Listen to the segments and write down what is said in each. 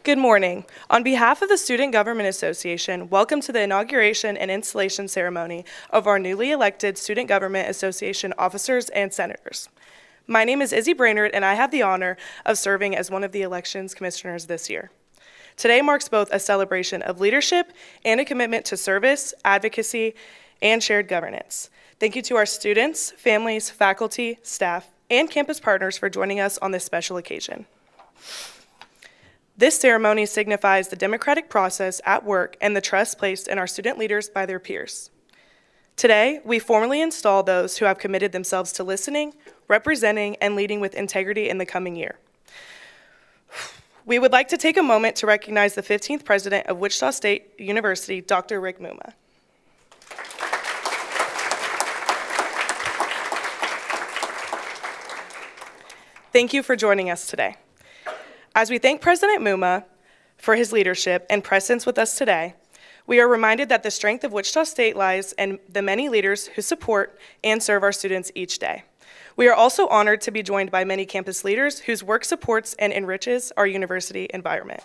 Good morning. On behalf of the Student Government Association, welcome to the inauguration and installation ceremony of our newly elected Student Government Association officers and senators. My name is Izzy Brainerd, and I have the honor of serving as one of the elections commissioners this year. Today marks both a celebration of leadership and a commitment to service, advocacy, and shared governance. Thank you to our students, families, faculty, staff, and campus partners for joining us on this special occasion. This ceremony signifies the democratic process at work and the trust placed in our student leaders by their peers. Today, we formally install those who have committed themselves to listening, representing, and leading with integrity in the coming year. We would like to take a moment to recognize the 15th president of Wichita State University, Dr. Rick Muma. Thank you for joining us today. As we thank President Muma for his leadership and presence with us today, we are reminded that the strength of Wichita State lies in the many leaders who support and serve our students each day. We are also honored to be joined by many campus leaders whose work supports and enriches our university environment.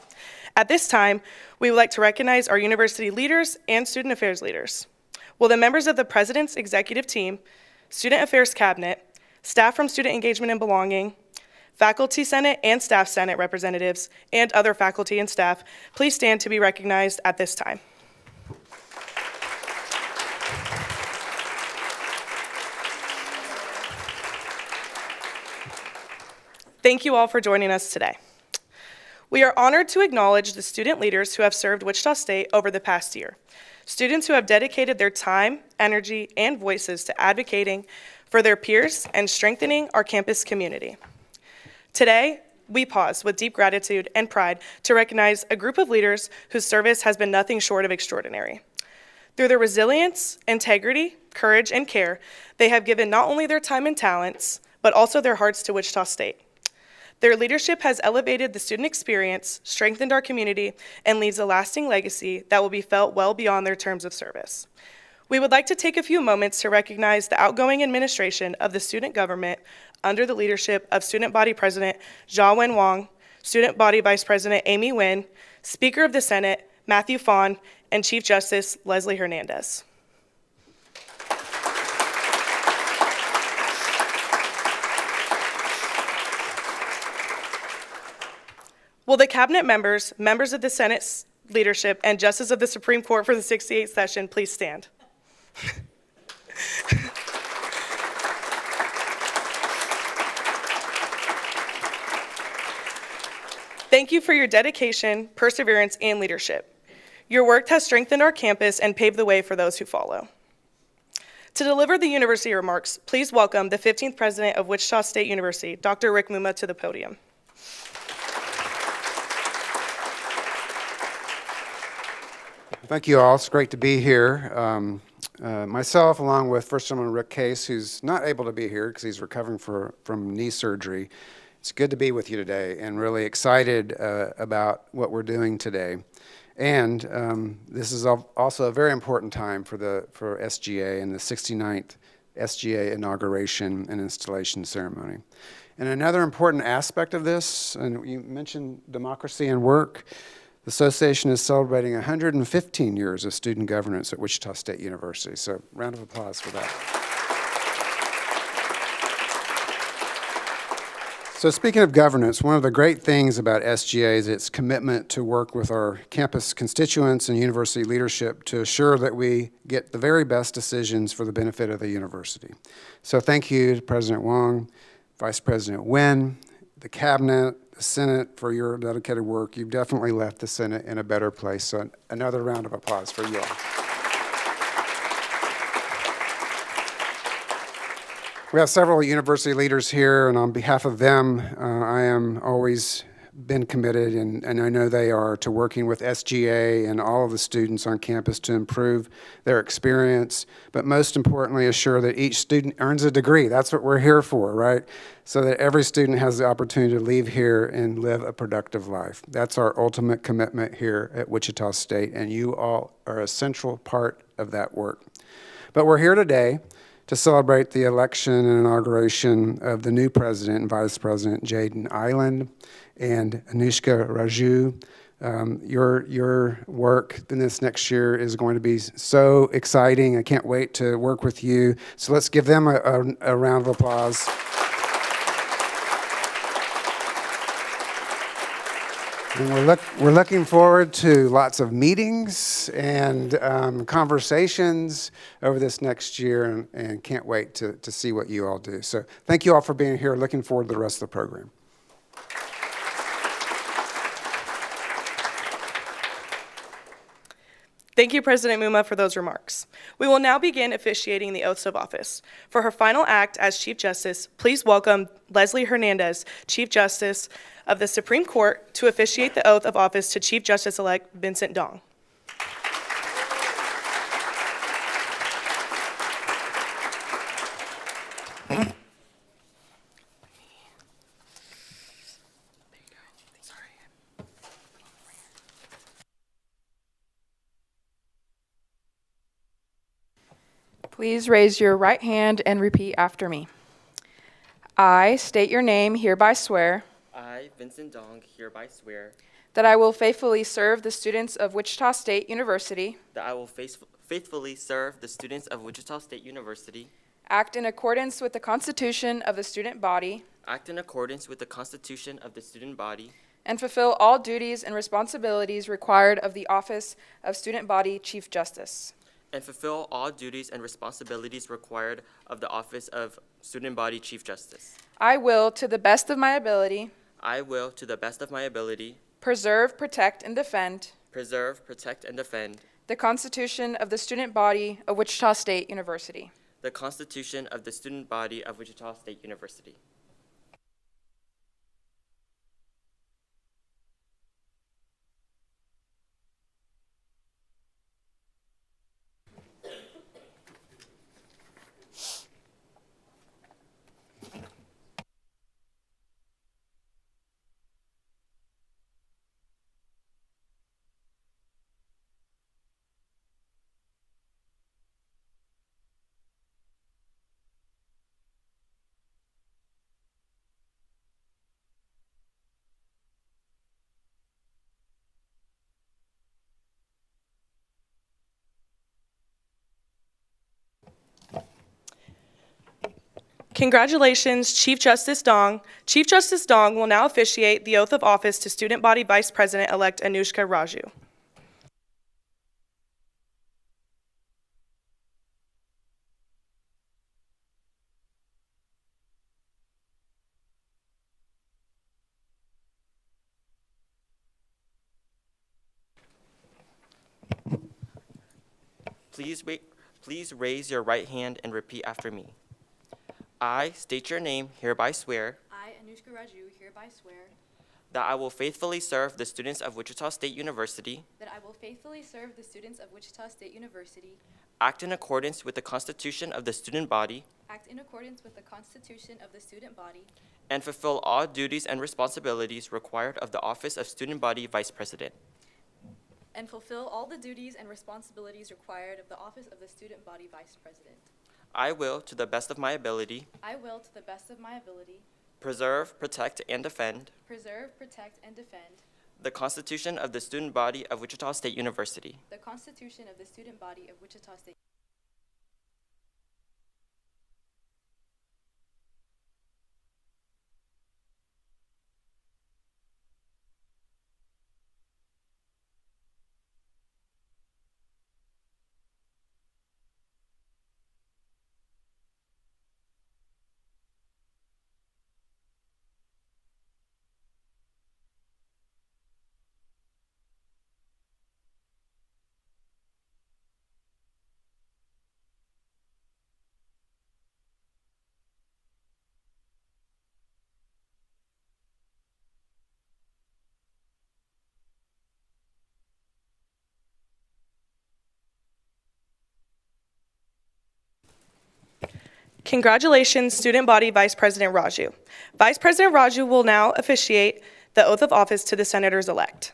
At this time, we would like to recognize our university leaders and student affairs leaders. Will the members of the President's executive team, Student Affairs Cabinet, staff from Student Engagement and Belonging, Faculty Senate and Staff Senate representatives, and other faculty and staff, please stand to be recognized at this time. Thank you all for joining us today. We are honored to acknowledge the student leaders who have served Wichita State over the past year. Students who have dedicated their time, energy, and voices to advocating for their peers and strengthening our campus community. Today, we pause with deep gratitude and pride to recognize a group of leaders whose service has been nothing short of extraordinary. Through their resilience, integrity, courage, and care, they have given not only their time and talents, but also their hearts to Wichita State. Their leadership has elevated the student experience, strengthened our community, and leaves a lasting legacy that will be felt well beyond their terms of service. We would like to take a few moments to recognize the outgoing administration of the student government under the leadership of Student Body President Jia-Wen Wang, Student Body Vice President Amy Nguyen, Speaker of the Senate Matthew Phan, and Chief Justice Leslie Hernandez. Will the cabinet members, members of the Senate's leadership, and justices of the Supreme Court for the 68th session please stand? Thank you for your dedication, perseverance, and leadership. Your work has strengthened our campus and paved the way for those who follow. To deliver the university remarks, please welcome the 15th president of Wichita State University, Dr. Rick Muma, to the podium. Thank you all. It's great to be here. Myself, along with First Gentleman Rick Case, who's not able to be here because he's recovering from knee surgery. It's good to be with you today and really excited about what we're doing today. And this is also a very important time for SGA and the 69th SGA inauguration and installation ceremony. And another important aspect of this, and you mentioned democracy and work, the association is celebrating 115 years of student governance at Wichita State University. So round of applause for that. So speaking of governance, one of the great things about SGA is its commitment to work with our campus constituents and university leadership to assure that we get the very best decisions for the benefit of the university. So thank you to President Wang, Vice President Nguyen, the cabinet, the Senate for your dedicated work. You've definitely left the Senate in a better place. So another round of applause for you all. We have several university leaders here, and on behalf of them, I am always been committed, and I know they are, to working with SGA and all of the students on campus to improve their experience, but most importantly, assure that each student earns a degree. That's what we're here for, right? So that every student has the opportunity to leave here and live a productive life. That's our ultimate commitment here at Wichita State, and you all are a central part of that work. But we're here today to celebrate the election and inauguration of the new president and vice president, Jaden Island and Anushka Raju. Your work in this next year is going to be so exciting. I can't wait to work with you. So let's give them a round of applause. And we're looking forward to lots of meetings and conversations over this next year, and can't wait to see what you all do. So thank you all for being here. Looking forward to the rest of the program. Thank you, President Muma, for those remarks. We will now begin officiating the oaths of office. For her final act as Chief Justice, please welcome Leslie Hernandez, Chief Justice of the Supreme Court, to officiate the oath of office to Chief Justice-elect Vincent Dong. Please raise your right hand and repeat after me. I state your name, hereby swear I, Vincent Dong, hereby swear that I will faithfully serve the students of Wichita State University, that I will faithfully serve the students of Wichita State University, act in accordance with the Constitution of the student body, act in accordance with the Constitution of the student body, and fulfill all duties and responsibilities required of the office of Student Body Chief Justice. and fulfill all duties and responsibilities required of the office of Student Body Chief Justice. I will, to the best of my ability, I will, to the best of my ability, preserve, protect, and defend preserve, protect, and defend the Constitution of the student body of Wichita State University. the Constitution of the Student Body of Wichita State University. Congratulations, Chief Justice Dong. Chief Justice Dong will now officiate the oath of office to Student Body Vice President-elect Anushka Raju. Please raise your right hand and repeat after me. I state your name, hereby swear I, Anushka Raju, hereby swear that I will faithfully serve the students of Wichita State University, that I will faithfully serve the students of Wichita State University, act in accordance with the Constitution of the student body, act in accordance with the Constitution of the student body, and fulfill all duties and responsibilities required of the office of Student Body Vice President. and fulfill all the duties and responsibilities required of the office of the student body vice president. I will, to the best of my ability, I will, to the best of my ability, preserve, protect, and defend preserve, protect, and defend the Constitution of the Student Body of Wichita State University. the Constitution of the student body of Wichita State. Congratulations, Student Body Vice President Raju. Vice President Raju will now officiate the oath of office to the senators-elect.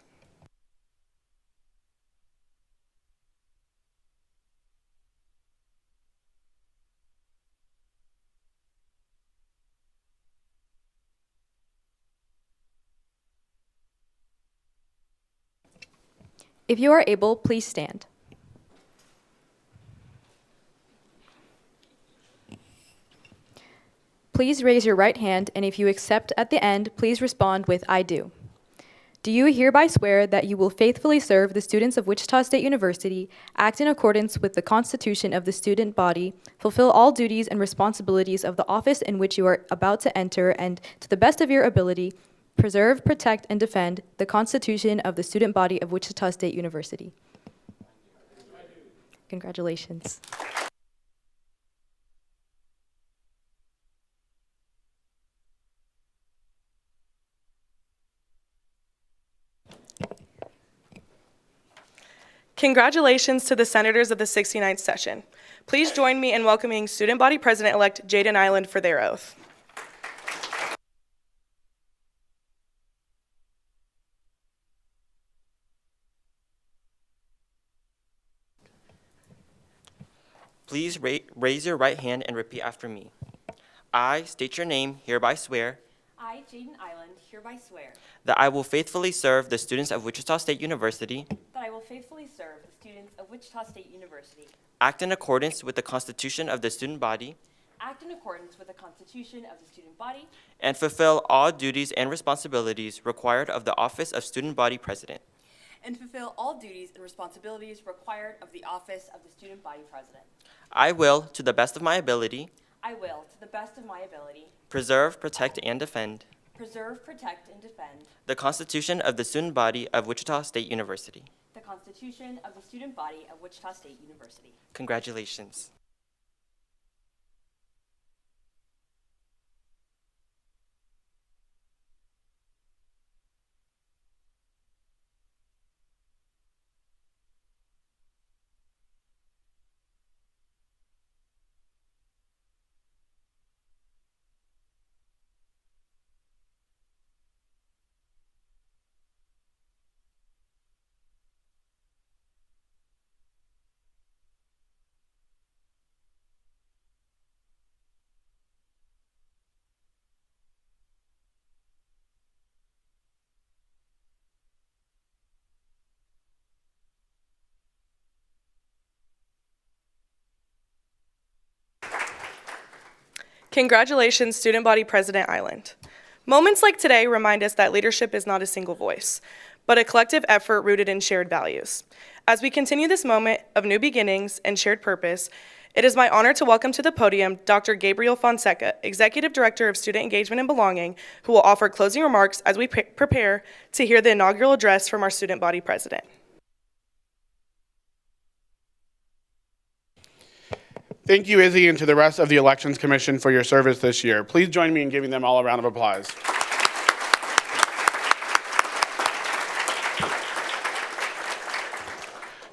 If you are able, please stand. Please raise your right hand, and if you accept at the end, please respond with "I do." Do you hereby swear that you will faithfully serve the students of Wichita State University, act in accordance with the Constitution of the student body, fulfill all duties and responsibilities of the office in which you are about to enter, and, to the best of your ability, preserve, protect, and defend the Constitution of the student body of Wichita State University? Congratulations. Congratulations to the senators of the 69th session. Please join me in welcoming Student Body President-elect Jaden Island for their oath. Please raise your right hand and repeat after me. I state your name, hereby swear I, Jaden Island, hereby swear that I will faithfully serve the students of Wichita State University, that I will faithfully serve the students of Wichita State University, act in accordance with the Constitution of the student body, act in accordance with the Constitution of the student body, and fulfill all duties and responsibilities required of the office of student body president. and fulfill all duties and responsibilities required of the office of the student body president. I will, to the best of my ability, I will, to the best of my ability, preserve, protect, and defend preserve, protect, and defend the Constitution of the student body of Wichita State University. the Constitution of the student body of Wichita State University. Congratulations. Congratulations, Student Body President Island. Moments like today remind us that leadership is not a single voice, but a collective effort rooted in shared values. As we continue this moment of new beginnings and shared purpose, it is my honor to welcome to the podium Dr. Gabriel Fonseca, Executive Director of Student Engagement and Belonging, who will offer closing remarks as we prepare to hear the inaugural address from our Student Body President. Thank you, Izzy, and to the rest of the Elections Commission for your service this year. Please join me in giving them all a round of applause.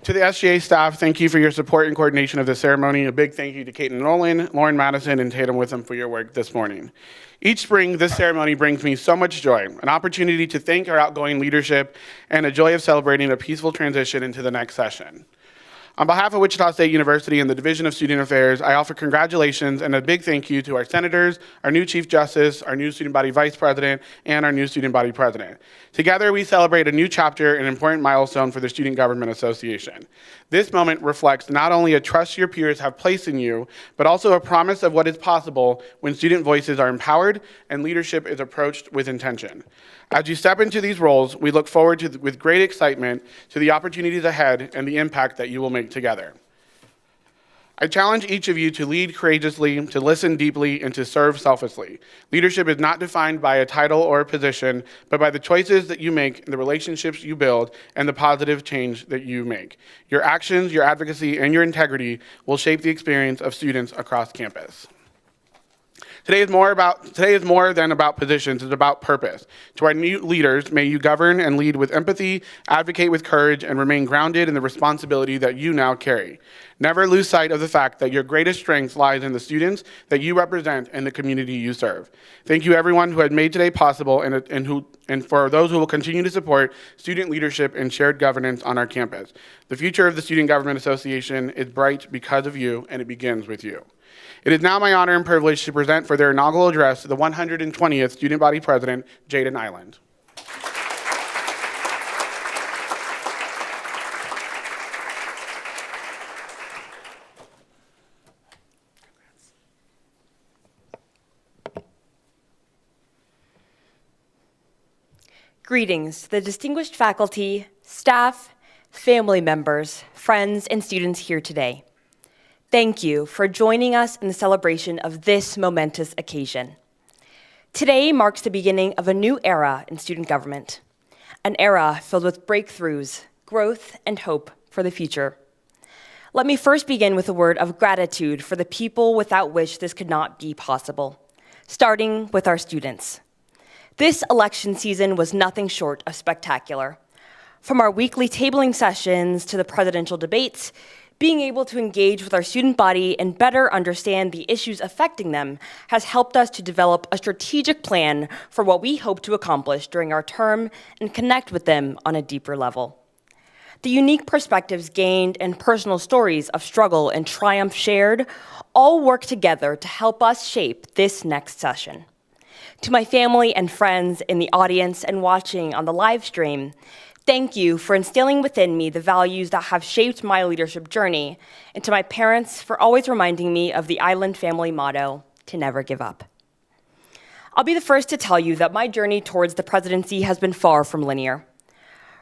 To the SGA staff, thank you for your support and coordination of this ceremony. A big thank you to Kate and Nolan, Lauren Madison, and Tatum Witham for your work this morning. Each spring, this ceremony brings me so much joy, an opportunity to thank our outgoing leadership, and a joy of celebrating a peaceful transition into the next session. On behalf of Wichita State University and the Division of Student Affairs, I offer congratulations and a big thank you to our senators, our new Chief Justice, our new Student Body Vice President, and our new Student Body President. Together, we celebrate a new chapter and an important milestone for the Student Government Association. This moment reflects not only a trust your peers have placed in you, but also a promise of what is possible when student voices are empowered and leadership is approached with intention. As you step into these roles, we look forward to, with great excitement, to the opportunities ahead and the impact that you will make together. I challenge each of you to lead courageously, to listen deeply, and to serve selflessly. Leadership is not defined by a title or a position, but by the choices that you make, the relationships you build, and the positive change that you make. Your actions, your advocacy, and your integrity will shape the experience of students across campus. Today is more than about positions, it's about purpose. To our new leaders, may you govern and lead with empathy, advocate with courage, and remain grounded in the responsibility that you now carry. Never lose sight of the fact that your greatest strength lies in the students that you represent and the community you serve. Thank you everyone who had made today possible and for those who will continue to support student leadership and shared governance on our campus. The future of the Student Government Association is bright because of you, and it begins with you. It is now my honor and privilege to present for their inaugural address the 120th Student Body President, Jaden Island. Greetings to the distinguished faculty, staff, family members, friends, and students here today. Thank you for joining us in the celebration of this momentous occasion. Today marks the beginning of a new era in student government, an era filled with breakthroughs, growth, and hope for the future. Let me first begin with a word of gratitude for the people without which this could not be possible, starting with our students. This election season was nothing short of spectacular. From our weekly tabling sessions to the presidential debates, being able to engage with our student body and better understand the issues affecting them has helped us to develop a strategic plan for what we hope to accomplish during our term and connect with them on a deeper level. The unique perspectives gained and personal stories of struggle and triumph shared all work together to help us shape this next session. To my family and friends in the audience and watching on the live stream, thank you for instilling within me the values that have shaped my leadership journey, and to my parents for always reminding me of the Island family motto, to never give up. I'll be the first to tell you that my journey towards the presidency has been far from linear.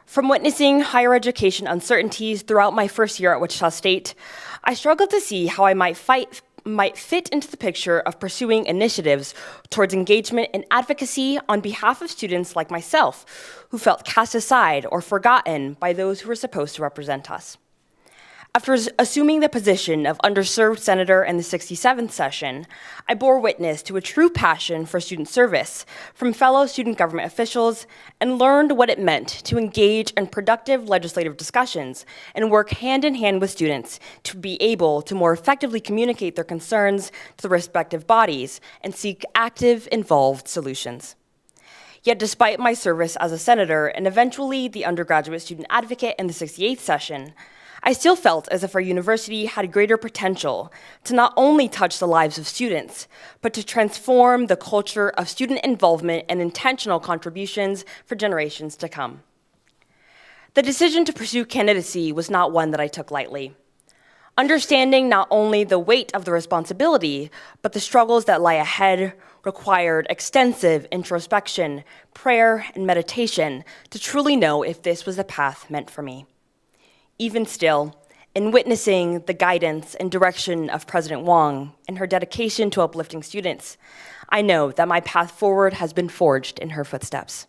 From witnessing higher education uncertainties throughout my first year at Wichita State, I struggled to see how I might fit into the picture of pursuing initiatives towards engagement and advocacy on behalf of students like myself who felt cast aside or forgotten by those who were supposed to represent us. After assuming the position of underserved senator in the 67th session, I bore witness to a true passion for student service from fellow student government officials and learned what it meant to engage in productive legislative discussions and work hand in hand with students to be able to more effectively communicate their concerns to the respective bodies and seek active, involved solutions. Yet despite my service as a senator and eventually the undergraduate student advocate in the 68th session, I still felt as if our university had greater potential to not only touch the lives of students, but to transform the culture of student involvement and intentional contributions for generations to come. The decision to pursue candidacy was not one that I took lightly. Understanding not only the weight of the responsibility, but the struggles that lie ahead required extensive introspection, prayer, and meditation to truly know if this was the path meant for me. Even still, in witnessing the guidance and direction of President Wong and her dedication to uplifting students, I know that my path forward has been forged in her footsteps.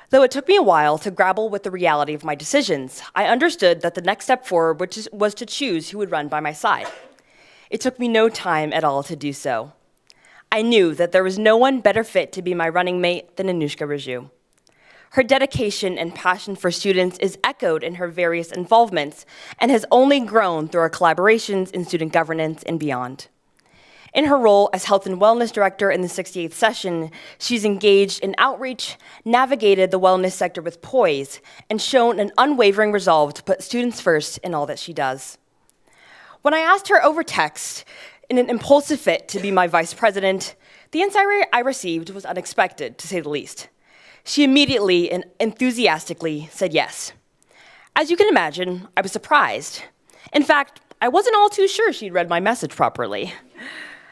Though it took me a while to grapple with the reality of my decisions, I understood that the next step forward was to choose who would run by my side. It took me no time at all to do so. I knew that there was no one better fit to be my running mate than Anushka Raju. Her dedication and passion for students is echoed in her various involvements and has only grown through our collaborations in student governance and beyond. In her role as Health and Wellness Director in the 68th session, she's engaged in outreach, navigated the wellness sector with poise, and shown an unwavering resolve to put students first in all that she does. When I asked her over text, in an impulsive fit to be my vice president, the answer I received was unexpected, to say the least. She immediately and enthusiastically said yes. As you can imagine, I was surprised. In fact, I wasn't all too sure she'd read my message properly.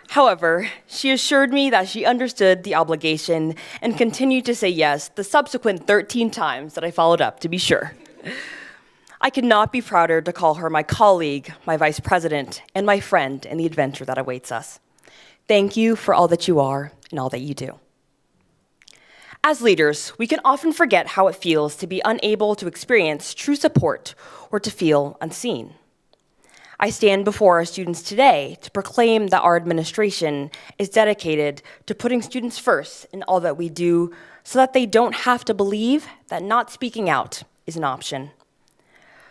However, she assured me that she understood the obligation and continued to say yes the subsequent 13 times that I followed up to be sure. I could not be prouder to call her my colleague, my vice president, and my friend in the adventure that awaits us. Thank you for all that you are and all that you do. As leaders, we can often forget how it feels to be unable to experience true support or to feel unseen. I stand before our students today to proclaim that our administration is dedicated to putting students first in all that we do so that they don't have to believe that not speaking out is an option.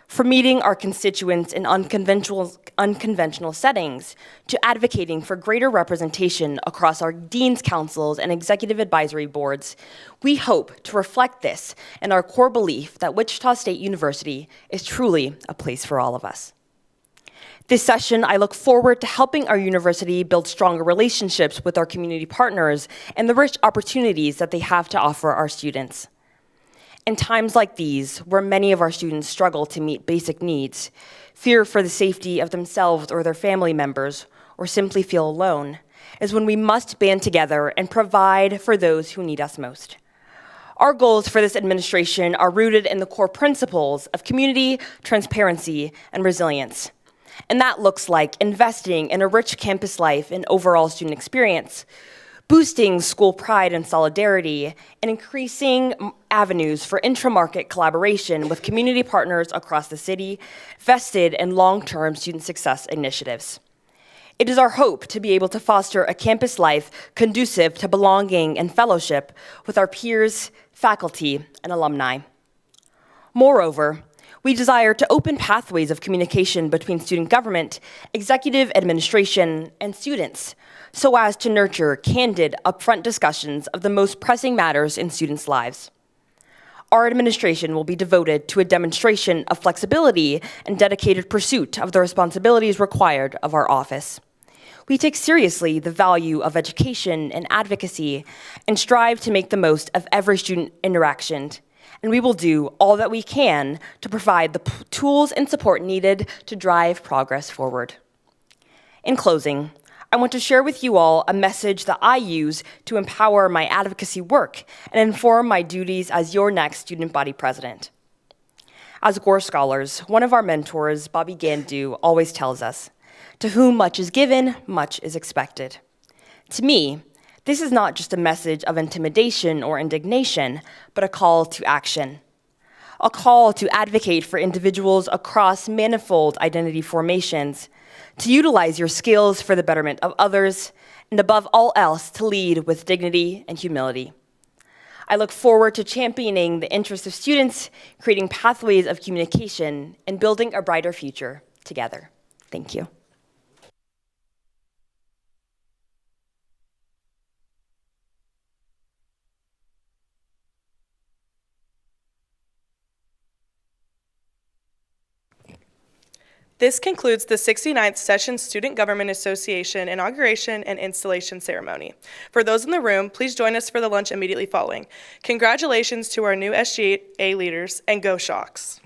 From meeting our constituents in unconventional settings to advocating for greater representation across our dean's councils and executive advisory boards, we hope to reflect this in our core belief that Wichita State University is truly a place for all of us. This session, I look forward to helping our university build stronger relationships with our community partners and the rich opportunities that they have to offer our students. In times like these, where many of our students struggle to meet basic needs, fear for the safety of themselves or their family members, or simply feel alone, is when we must band together and provide for those who need us most. Our goals for this administration are rooted in the core principles of community, transparency, and resilience. And that looks like investing in a rich campus life and overall student experience, boosting school pride and solidarity, and increasing avenues for intramarket collaboration with community partners across the city, vested in long-term student success initiatives. It is our hope to be able to foster a campus life conducive to belonging and fellowship with our peers, faculty, and alumni. Moreover, we desire to open pathways of communication between student government, executive administration, and students, so as to nurture candid, upfront discussions of the most pressing matters in students' lives. Our administration will be devoted to a demonstration of flexibility and dedicated pursuit of the responsibilities required of our office. We take seriously the value of education and advocacy and strive to make the most of every student interaction. And we will do all that we can to provide the tools and support needed to drive progress forward. In closing, I want to share with you all a message that I use to empower my advocacy work and inform my duties as your next student body president. As Gore scholars, one of our mentors, Bobby Gandu, always tells us, "To whom much is given, much is expected." To me, this is not just a message of intimidation or indignation, but a call to action. A call to advocate for individuals across manifold identity formations, to utilize your skills for the betterment of others, and above all else, to lead with dignity and humility. I look forward to championing the interests of students, creating pathways of communication, and building a brighter future together. Thank you. This concludes the 69th Session Student Government Association Inauguration and Installation Ceremony. For those in the room, please join us for the lunch immediately following. Congratulations to our new SGA leaders, and go Shocks!